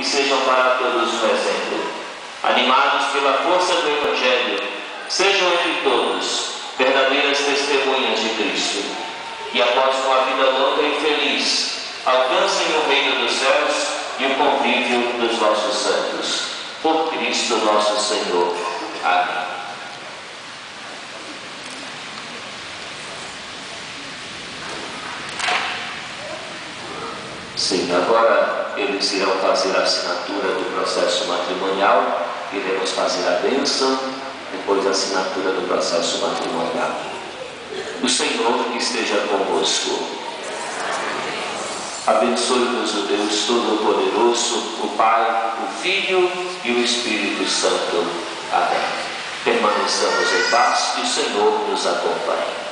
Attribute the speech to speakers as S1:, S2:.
S1: e sejam para todos um exemplo. Animados pela força do Evangelho, sejam entre todos verdadeiras testemunhas de Cristo, e após uma vida longa e feliz, alcancem o reino dos céus e o convívio dos vossos santos. Por Cristo nosso Senhor. Amém. Sim, agora eles irão fazer a assinatura do processo matrimonial, iremos fazer a bênção, depois a assinatura do processo matrimonial. O Senhor esteja convosco. Abençoe-nos o Deus Todo-Poderoso, o Pai, o Filho e o Espírito Santo. Amém. Permaneçamos em paz e o Senhor nos acompanhe.